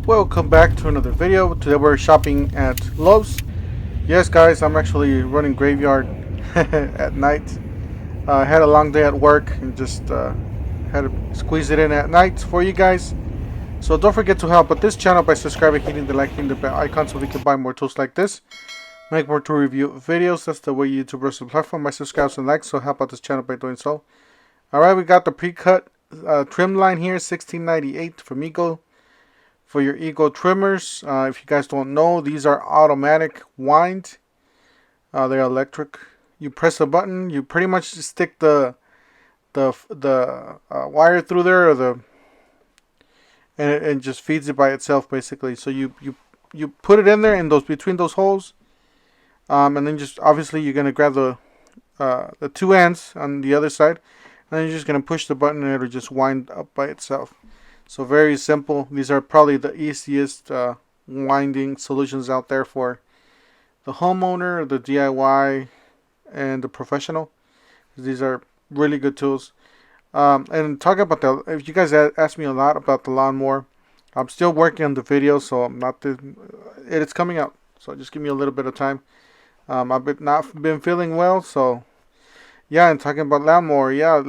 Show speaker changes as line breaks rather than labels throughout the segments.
Welcome back to another video. Today we're shopping at Lowe's. Yes guys, I'm actually running graveyard at night. I had a long day at work and just had to squeeze it in at night for you guys. So don't forget to help out this channel by subscribing, hitting the like, hitting the bell icon so we can buy more tools like this. Make more tool review videos. That's the way YouTubers the platform by subscribes and likes, so help out this channel by doing so. Alright, we got the pre-cut trim line here, $16.98 from Eagle. For your Eagle trimmers, if you guys don't know, these are automatic wind. They're electric. You press a button, you pretty much just stick the wire through there, or and it just feeds it by itself basically. So you put it in there in between those holes, and then just obviously you're gonna grab the two ends on the other side, and then you're just gonna push the button and it'll just wind up by itself. So very simple. These are probably the easiest winding solutions out there for the homeowner, the DIY, and the professional. These are really good tools. And talking about if you guys asked me a lot about the lawnmower, I'm still working on the video, so I'm not. It's coming out. So just give me a little bit of time. I've not been feeling well, so. Yeah, and talking about lawnmower, yeah,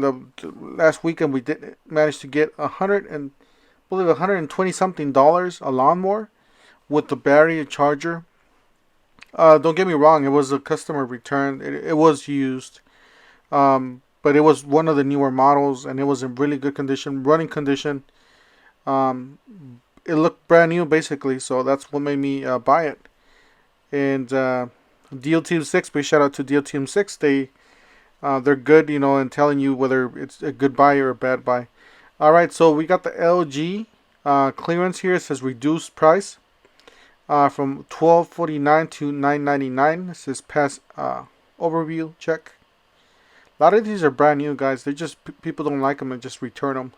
last weekend we did manage to get $120 something a lawnmower with the battery charger. Don't get me wrong, it was a customer return. It was used, but it was one of the newer models, and it was in really good condition, running condition. It looked brand new basically, so that's what made me buy it. And Deal Team 6, big shout out to Deal Team 6. They're good, you know, in telling you whether it's a good buy or a bad buy. Alright, so we got the LG clearance here. It says reduced price from $12.49 to $9.99. It says pass overview check. A lot of these are brand new, guys. They just people don't like them and just return them.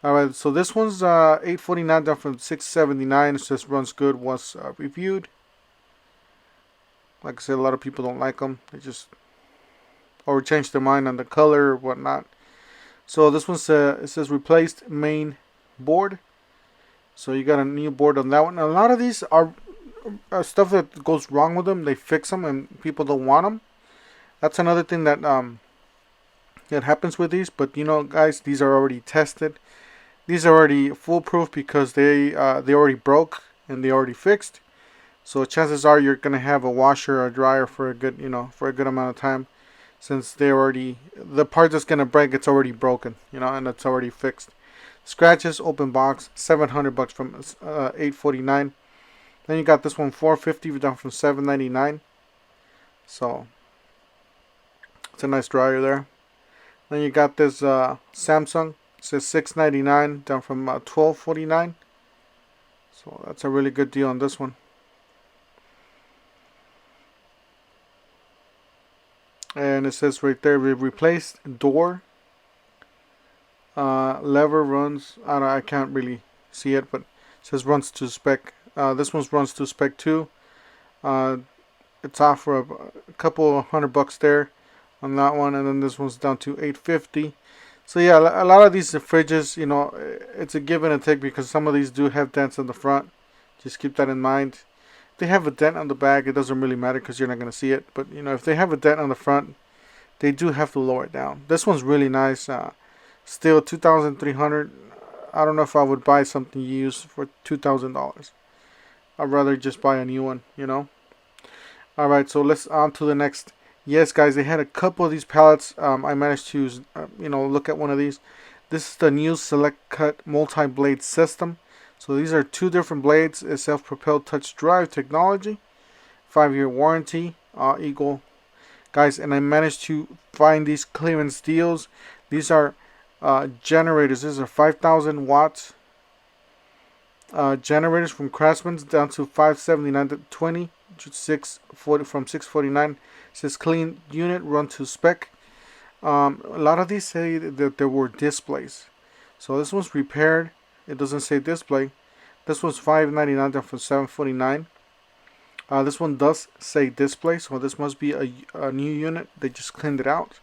Alright, so this one's $8.49 down from $6.79. It says runs good, was reviewed. Like I said, a lot of people don't like them. They just or change their mind on the color or whatnot. So this one it says replaced main board. So you got a new board on that one. A lot of these are stuff that goes wrong with them. They fix them and people don't want them. That's another thing that that happens with these. But you know, guys, these are already tested. These are already foolproof because they already broke and they already fixed. So chances are you're gonna have a washer or a dryer for a good amount of time. Since the part that's gonna break, it's already broken, you know, and it's already fixed. Scratches, open box, $700 from $849. Then you got this one, $450 down from $799. So it's a nice dryer there. Then you got this Samsung. It says $699 down from $1249. So that's a really good deal on this one. And it says right there, we replaced door. Lever runs. I can't really see it, but it says runs to spec. This one runs to spec 2. It's off for a couple of $100 there on that one, and then this one's down to $850. So yeah, a lot of these fridges, you know, it's a give and a take because some of these do have dents on the front. Just keep that in mind. If they have a dent on the back, it doesn't really matter because you're not going to see it. But you know, if they have a dent on the front, they do have to lower it down. This one's really nice. Still $2,300. I don't know if I would buy something used for $2,000. I'd rather just buy a new one, you know. All right, so let's on to the next. Yes, guys, they had a couple of these pallets. I managed to, you know, look at one of these. This is the new Select Cut multi-blade system. So these are two different blades. It's self-propelled touch drive technology, 5-year warranty. Eagle, guys, and I managed to find these clearance deals. These are generators. These are 5,000 watts generators from Craftsman's down to $579 to $20 to $640 from $649. It says clean unit, run to spec. A lot of these say that there were displays. So this one's repaired. It doesn't say display. This one's $599 down from $749. This one does say display, so this must be a new unit. They just cleaned it out.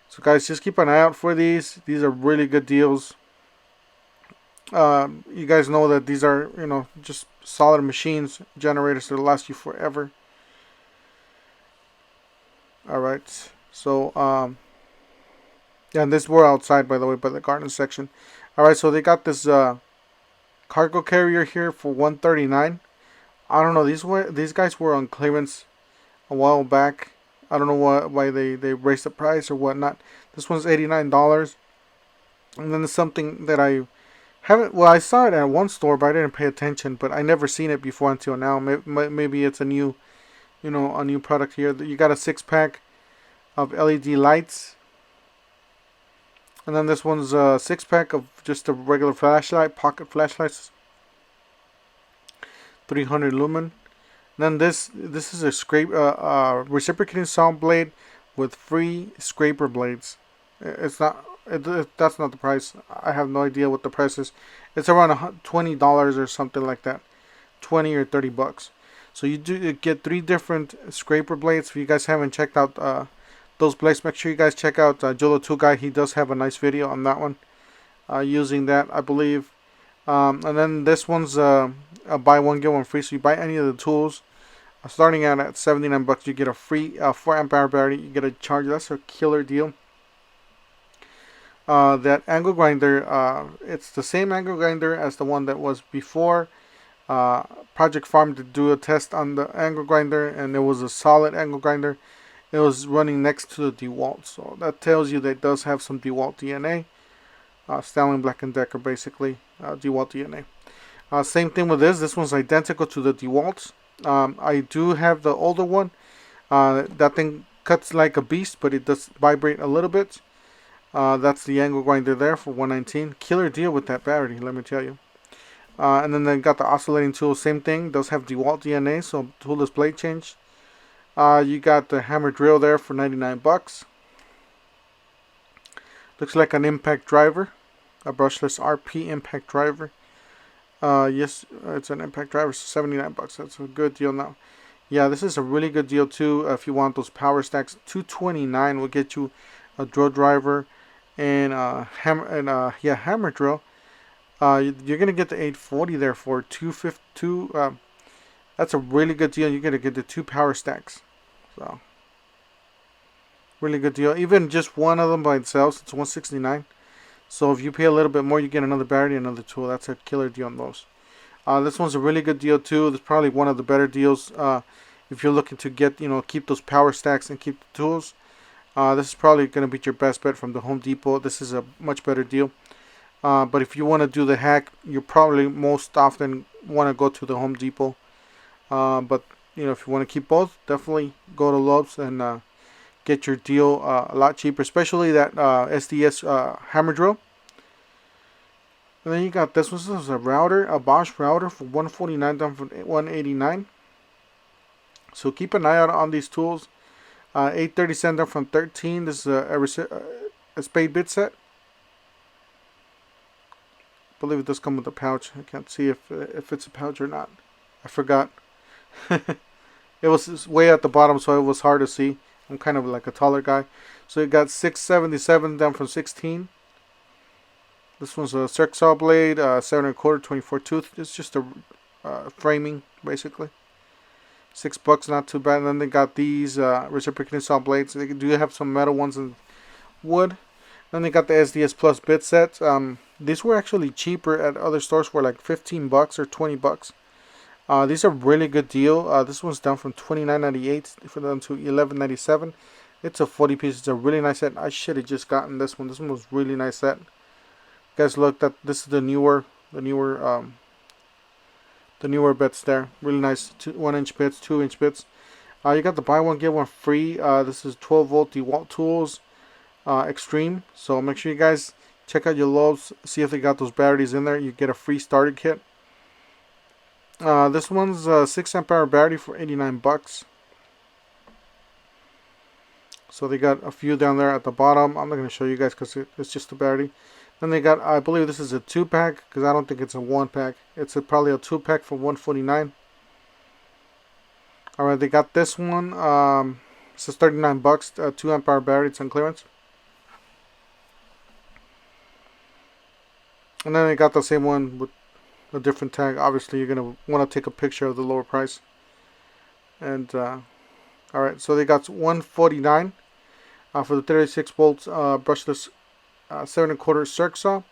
So guys, just keep an eye out for these. These are really good deals. You guys know that these are, you know, just solid machines, generators that last you forever. All right, so yeah, and this were outside, by the way, by the garden section. All right, so they got this cargo carrier here for $139. I don't know, these guys were on clearance a while back. I don't know why they raised the price or whatnot. This one's $89, and then there's something that I haven't. Well, I saw it at one store, but I didn't pay attention. But I never seen it before until now. Maybe it's a new, you know, a new product here. You got a 6-pack of LED lights, and then this one's a 6-pack of just a regular flashlight, pocket flashlights, 300 lumen. Then this is a reciprocating saw blade with free scraper blades. It's not. That's not the price. I have no idea what the price is. It's around $20 or something like that, 20 or 30 bucks. So you get 3 different scraper blades. If you guys haven't checked out those blades, make sure you guys check out Jolo 2 Guy. He does have a nice video on that one, using that, I believe. And then this one's a buy one get one free. So you buy any of the tools, starting out at 79 bucks, you get a free 4 amp hour battery. You get a charger. That's a killer deal. That angle grinder, it's the same angle grinder as the one that was before. Project Farm did do a test on the angle grinder, and it was a solid angle grinder. It was running next to the DeWalt, so that tells you that it does have some DeWalt DNA. Stanley Black & Decker, basically, DeWalt DNA. Same thing with this. This one's identical to the DeWalt. I do have the older one. That thing cuts like a beast, but it does vibrate a little bit. That's the angle grinder there for $119. Killer deal with that battery, let me tell you. And then they got the oscillating tool, same thing. Does have DeWalt DNA, so toolless blade change. You got the hammer drill there for 99 bucks. Looks like an impact driver, a brushless RP impact driver. Yes, it's an impact driver, so 79 bucks. That's a good deal now. Yeah, this is a really good deal too. If you want those power stacks, $229 will get you a drill driver and hammer drill. You're gonna get the 840 there for $252. That's a really good deal. You're gonna get the 2 power stacks, so really good deal. Even just one of them by itself, it's $169. So if you pay a little bit more, you get another battery, another tool. That's a killer deal on those. This one's a really good deal too. It's probably one of the better deals if you're looking to get, keep those power stacks and keep the tools. This is probably going to be your best bet from the Home Depot. This is a much better deal. But if you want to do the hack, you probably most often want to go to the Home Depot. But if you want to keep both, definitely go to Lowe's and get your deal a lot cheaper, especially that SDS hammer drill. And then you got this one. This is a router, a Bosch router for $149 down from $189. So keep an eye out on these tools. $837 down from $13. This is a spade bit set. I believe it does come with a pouch. I can't see if it's a pouch or not. I forgot. It was way at the bottom, so it was hard to see. I'm kind of like a taller guy. So it got $677 down from $16. This one's a circ saw blade, 7 1/4, 24 tooth. It's just a framing, basically. $6, not too bad. And then they got these reciprocating saw blades. They do have some metal ones and wood. Then they got the SDS Plus bit sets. These were actually cheaper at other stores for like $15 or $20. These are really good deal. This one's down from $29.98 for them to $11.97. It's a 40 piece. It's a really nice set. I should have just gotten this one. This one was really nice set. Guys, look, that this is the newer bits there. Really nice 1-inch bits, 2-inch bits. You got the buy one get one free. This is 12-volt DeWalt tools, Extreme. So make sure you guys check out your Lowe's, see if they got those batteries in there. You get a free starter kit. This one's a 6 amp hour battery for $89. So they got a few down there at the bottom. I'm not going to show you guys because it's just a battery. Then they got, I believe this is a 2-pack, because I don't think it's a 1-pack. It's probably a 2-pack for $149. Alright, they got this one. This is $39, 2 amp hour battery. It's on clearance. And then I got the same one with a different tag. Obviously, you're gonna want to take a picture of the lower price. And all right, so they got 149 for the 36 volts brushless 7 1/4 circ saw.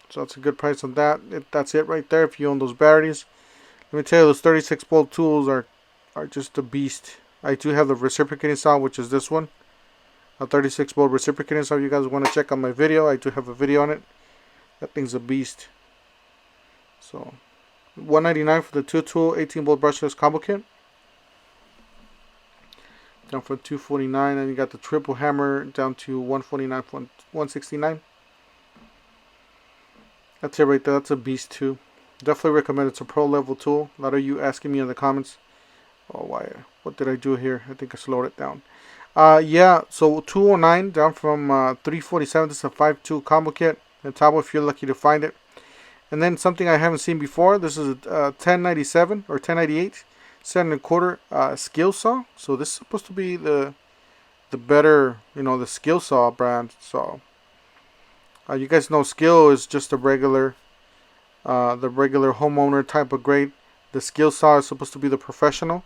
So that's a good price on that. That's it right there. If you own those batteries, let me tell you, those 36 volt tools are just a beast. I do have the reciprocating saw, which is this one, a 36 volt reciprocating saw. If you guys want to check out my video, I do have a video on it. That thing's a beast. So $199 for the 2-tool 18 volt brushless combo kit. Down from $249, and you got the triple hammer down to $149 from $169. That's it right there. That's a beast too. Definitely recommend. It's a pro level tool. A lot of you asking me in the comments, oh, why? What did I do here? I think I slowed it down. Yeah. So $209 down from $347. This is a 5-tool combo kit. And top, if you're lucky to find it. And then something I haven't seen before. This is a 1097 or 1098 7 1/4 skill saw. So this is supposed to be the better, the skill saw brand. So you guys know Skill is just a regular, the regular homeowner type of grade. The skill saw is supposed to be the professional.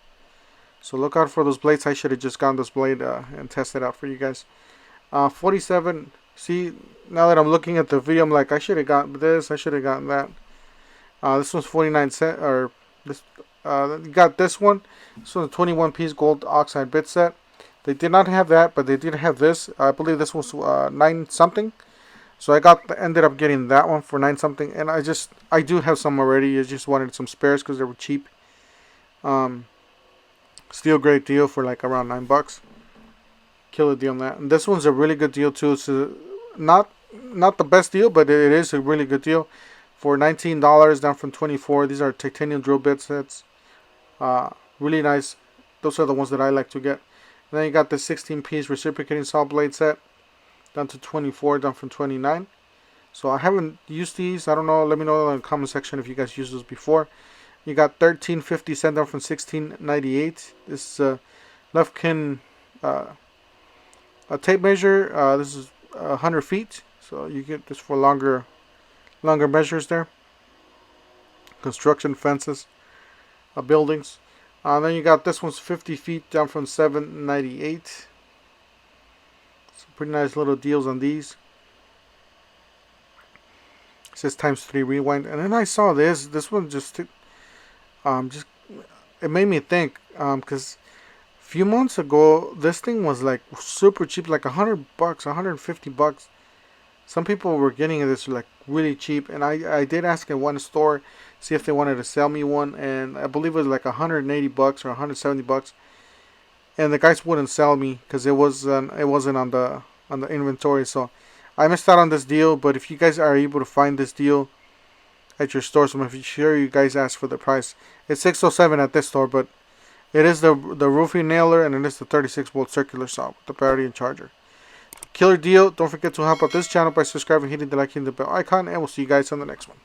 So look out for those blades. I should have just gotten this blade and tested it out for you guys. 47. See, now that I'm looking at the video, I'm like, I should have gotten this. I should have gotten that. This one's 49 cents. Or this, you got this one. This one's a 21 piece gold oxide bit set. They did not have that, but they did have this. I believe this was 9 something. So I ended up getting that one for 9 something, and I do have some already. I just wanted some spares because they were cheap. Still great deal for like around $9. Killer deal on that. And this one's a really good deal too. It's not the best deal, but it is a really good deal for $19 down from $24. These are titanium drill bit sets. Really nice. Those are the ones that I like to get. And then you got the 16 piece reciprocating saw blade set. Down to $24, down from $29. So I haven't used these. I don't know. Let me know in the comment section if you guys used those before. You got $13.50 down from $16.98. This is Lufkin a tape measure. This is 100 feet. So you get this for longer measures there. Construction fences, buildings. Then you got this one's 50 feet down from $7.98. Pretty nice little deals on these. It says ×3 rewind. And then I saw this one just it made me think, because a few months ago this thing was like super cheap, like $100, $150. Some people were getting this like really cheap, and I did ask in one store, see if they wanted to sell me one, and I believe it was like $180 or $170. And the guys wouldn't sell me because it wasn't on the inventory. So I missed out on this deal. But if you guys are able to find this deal at your store, so I'm sure you guys ask for the price. It's $607 at this store, but it is the roofing nailer, and it is the 36 volt circular saw with the battery and charger. So killer deal. Don't forget to help out this channel by subscribing, hitting the like, hitting the bell icon, and we'll see you guys on the next one.